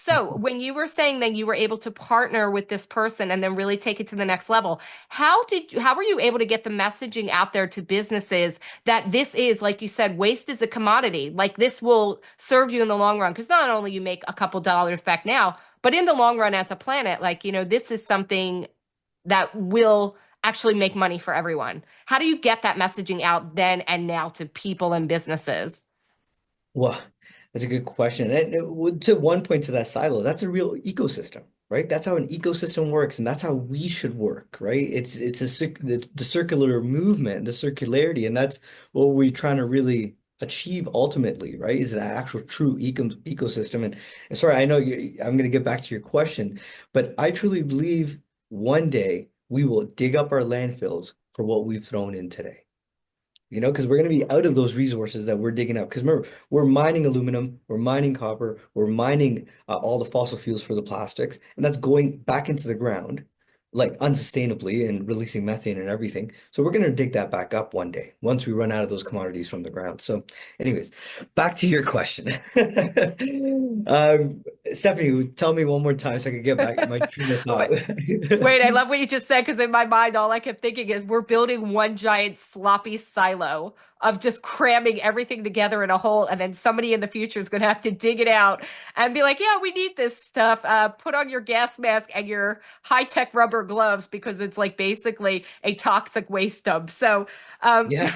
So when you were saying that you were able to partner with this person and then really take it to the next level, how were you able to get the messaging out there to businesses that this is, like you said, waste is a commodity. Like this will serve you in the long run because not only you make a couple dollars back now, but in the long run as a planet, like, this is something that will actually make money for everyone. How do you get that messaging out then and now to people and businesses? Well, that's a good question. And to one point to that silo, that's a real ecosystem, right? That's how an ecosystem works, and that's how we should work, right? It's the circular movement, the circularity, and that's what we're trying to really achieve ultimately, right? Is an actual true ecosystem. And sorry, I know I'm going to get back to your question, but I truly believe one day we will dig up our landfills for what we've thrown in today. Because we're going to be out of those resources that we're digging up. Because remember, we're mining aluminum, we're mining copper, we're mining all the fossil fuels for the plastics, and that's going back into the ground, like unsustainably and releasing methane and everything. So we're going to dig that back up one day once we run out of those commodities from the ground. So, anyways, back to your question. Stephanie, tell me one more time so I can get back my train of thought. Wait, I love what you just said because in my mind, all I kept thinking is we're building one giant sloppy silo of just cramming everything together in a hole, and then somebody in the future is going to have to dig it out and be like, "Yeah, we need this stuff. Put on your gas mask and your high-tech rubber gloves because it's like basically a toxic waste dump." So, um, Yeah,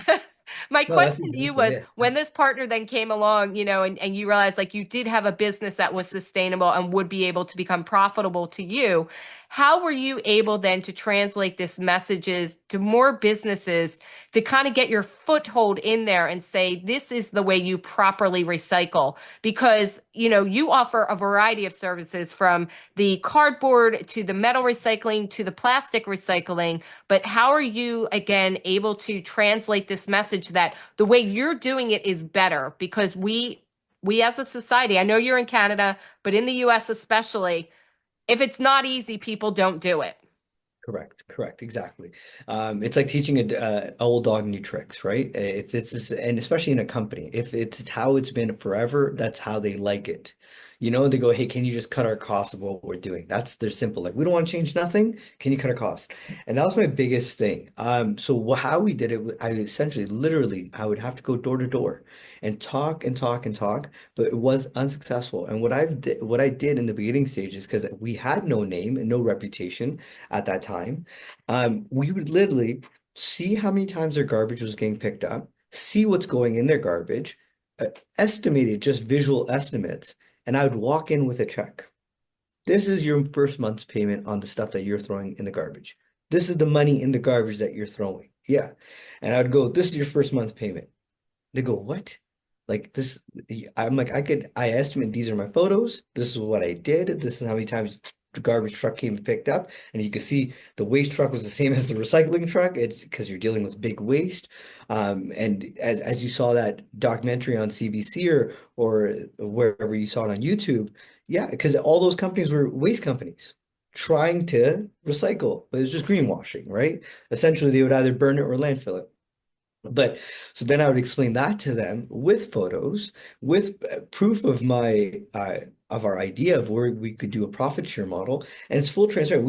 my no, that's question to you exactly was it. when this partner then came along, and you realized like you did have a business that was sustainable and would be able to become profitable to you. How were you able then to translate this messages to more businesses to kind of get your foothold in there and say, this is the way you properly recycle? Because, you offer a variety of services from the cardboard to the metal recycling to the plastic recycling. But how are you, again, able to translate this message that the way you're doing it is better? Because we as a society, I know you're in Canada, but in the US especially, if it's not easy, people don't do it. Correct, exactly. It's like teaching a old dog new tricks, right? And especially in a company, if it's how it's been forever, that's how they like it. They go, hey, can you just cut our costs of what we're doing? That's they're simple. Like, we don't want to change nothing. Can you cut our costs? And that was my biggest thing. So how we did it, I essentially, literally, I would have to go door to door and talk and talk and talk, but it was unsuccessful. And what I did in the beginning stages, because we had no name and no reputation at that time, we would literally see how many times their garbage was getting picked up, see what's going in their garbage, estimated just visual estimates, and I would walk in with a check. This is your first month's payment on the stuff that you're throwing in the garbage. This is the money in the garbage that you're throwing. Yeah. And I would go, this is your first month's payment. They go, what? Like this, I'm like, I estimate these are my photos. This is what I did. This is how many times the garbage truck came and picked up. And you can see the waste truck was the same as the recycling truck. It's because you're dealing with big waste. And as you saw that documentary on CBC or wherever you saw it on YouTube, yeah, because all those companies were waste companies trying to recycle, but it was just greenwashing, right? Essentially, they would either burn it or landfill it. But so then I would explain that to them with photos, with proof of my of our idea of where we could do a profit share model, and it's full transparent.